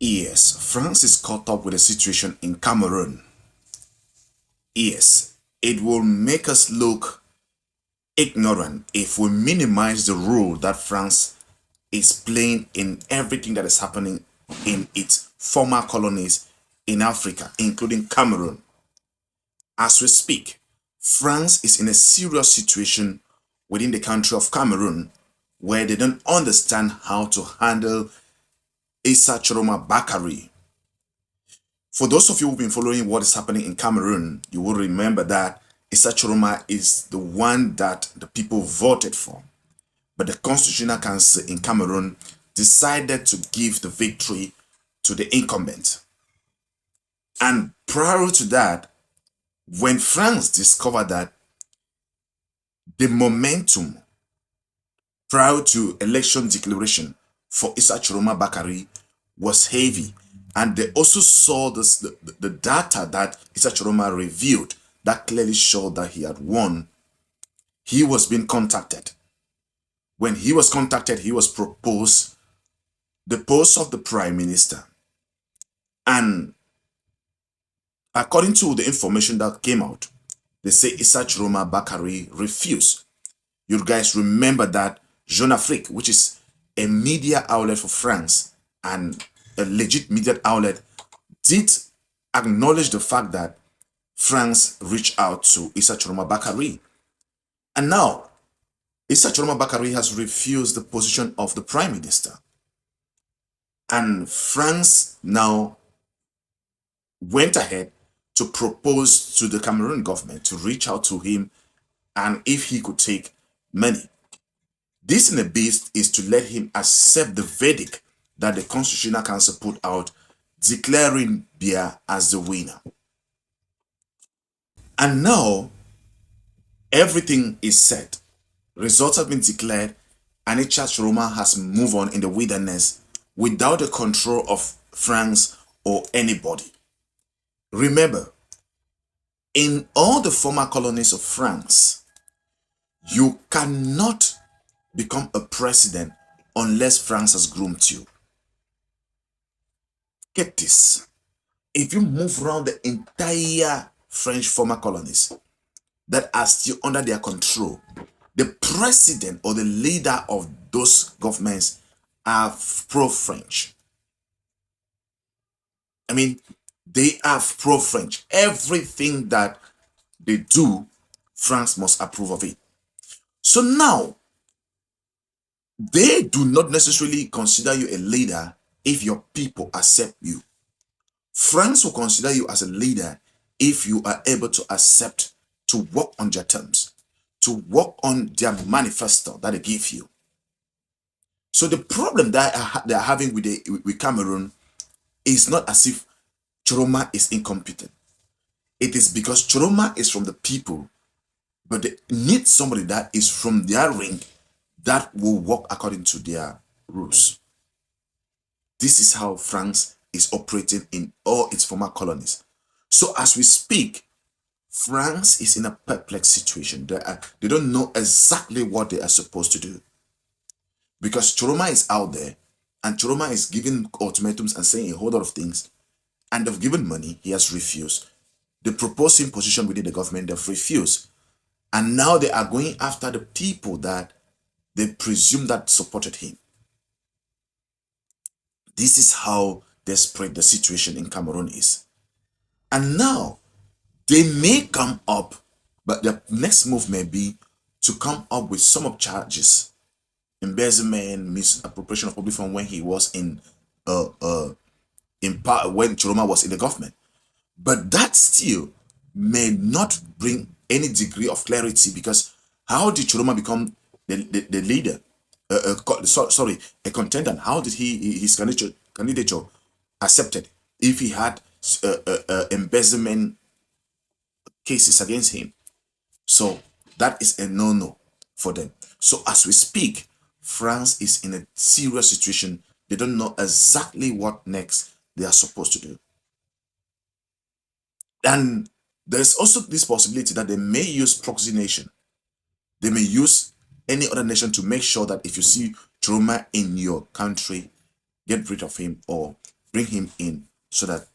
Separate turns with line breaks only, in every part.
Yes, France is caught up with a situation in Cameroon. Yes, it will make us look ignorant if we minimize the role that France is playing in everything that is happening in its former colonies in Africa, including Cameroon. As we speak, France is in a serious situation within the country of Cameroon where they don't understand how to handle Issa Tchiroma Bakari. For those of you who've been following what is happening in Cameroon, you will remember that Issa Tchiroma is the one that the people voted for. But the Constitutional Council in Cameroon decided to give the victory to the incumbent. And prior to that, when France discovered that the momentum prior to election declaration for Issa Tchiroma Bakari was heavy, and they also saw the data that Issa Tchiroma revealed that clearly showed that he had won, he was being contacted. When he was contacted, he was proposed the post of the prime minister. And according to the information that came out, they say Issa Tchiroma Bakari refused. You guys remember that Jeune Afrique, which is a media outlet for France and a legit media outlet, did acknowledge the fact that France reached out to Issa Tchiroma Bakari. And now, Issa Tchiroma Bakari has refused the position of the prime minister. And France now went ahead to propose to the Cameroon government to reach out to him and if he could take money. This in a bid is to let him accept the Vedic that the Constitutional Council put out, declaring Biya as the winner. And now, everything is set. Results have been declared, and Issa Tchiroma has moved on in the wilderness without the control of France or anybody. Remember, in all the former colonies of France, you cannot become a president unless France has groomed you. Get this. If you move around the entire French former colonies that are still under their control, the president or the leader of those governments are pro-French. I mean, they are pro-French. Everything that they do, France must approve of it. So now, they do not necessarily consider you a leader if your people accept you. France will consider you as a leader if you are able to accept to work on their terms, to work on their manifesto that they give you. So the problem that they are having with Cameroon is not as if Tchiroma is incompetent. It is because Tchiroma is from the people, but they need somebody that is from their ring that will work according to their rules. This is how France is operating in all its former colonies. So as we speak, France is in a perplexed situation. They don't know exactly what they are supposed to do. Because Tchiroma is out there, and Tchiroma is giving ultimatums and saying a whole lot of things, and they've given money, he has refused. They proposed him position within the government, they've refused. And now they are going after the people that they presume that supported him. This is how desperate the situation in Cameroon is. And now, they may come up, but the next move may be to come up with some of charges, embezzlement, misappropriation of public funds when he was in part when Tchiroma was in the government. But that still may not bring any degree of clarity, because how did Tchiroma become the leader? A contender. How did his candidature accepted if he had embezzlement cases against him? So that is a no-no for them. So as we speak, France is in a serious situation. They don't know exactly what next they are supposed to do. And there's also this possibility that they may use proxy nation. They may use any other nation to make sure that if you see Tchiroma in your country, get rid of him or bring him in so that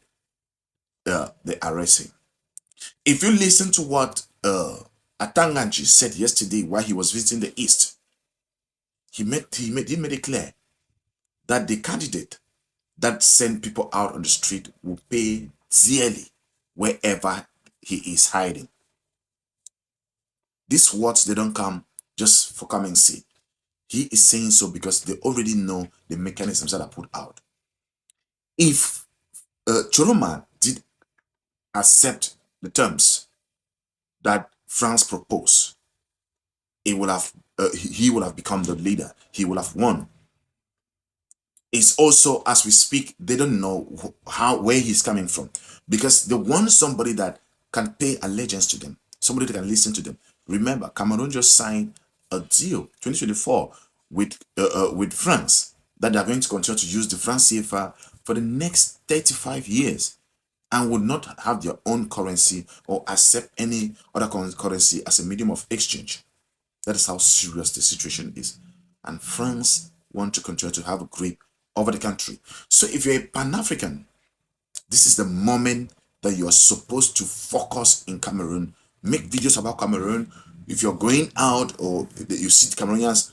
they arrest him. If you listen to what Atanganji said yesterday while he was visiting the East, he made it clear that the candidate that send people out on the street will pay dearly wherever he is hiding. These words, they don't come just for coming see. He is saying so because they already know the mechanisms that are put out. If Tchiroma did accept the terms that France proposed, he will have become the leader. He will have won. It's also, as we speak, they don't know where he's coming from, because they want somebody that can pay allegiance to them, somebody that can listen to them. Remember, Cameroon just signed a deal 2024 with France that they're going to continue to use the France CFA for the next 35 years and would not have their own currency or accept any other currency as a medium of exchange. That is how serious the situation is. And France want to continue to have a grip over the country. So if you're a Pan-African, this is the moment that you are supposed to focus in Cameroon, make videos about Cameroon. If you're going out or you see Cameroonians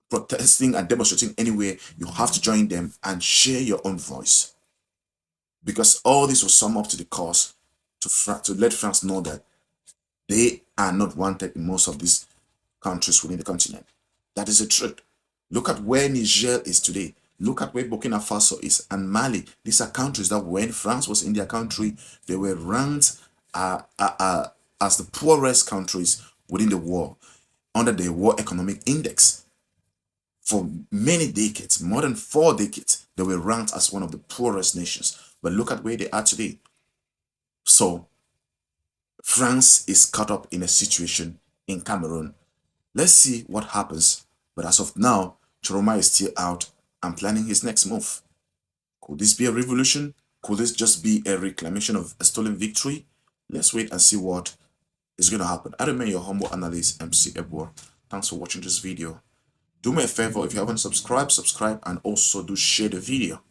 protesting and demonstrating anywhere, you have to join them and share your own voice. Because all this will sum up to the cause to let France know that they are not wanted in most of these countries within the continent. That is the truth. Look at where Niger is today. Look at where Burkina Faso is and Mali. These are countries that when France was in their country, they were ranked as the poorest countries within the world under the World Economic Index. For many decades, more than 4 decades, they were ranked as one of the poorest nations. But look at where they are today. So, France is caught up in a situation in Cameroon. Let's see what happens. But as of now, Tchiroma is still out and planning his next move. Could this be a revolution? Could this just be a reclamation of a stolen victory? Let's wait and see what is going to happen. I remain your humble analyst, MC Ebor. Thanks for watching this video. Do me a favor, if you haven't subscribed, subscribe and also do share the video.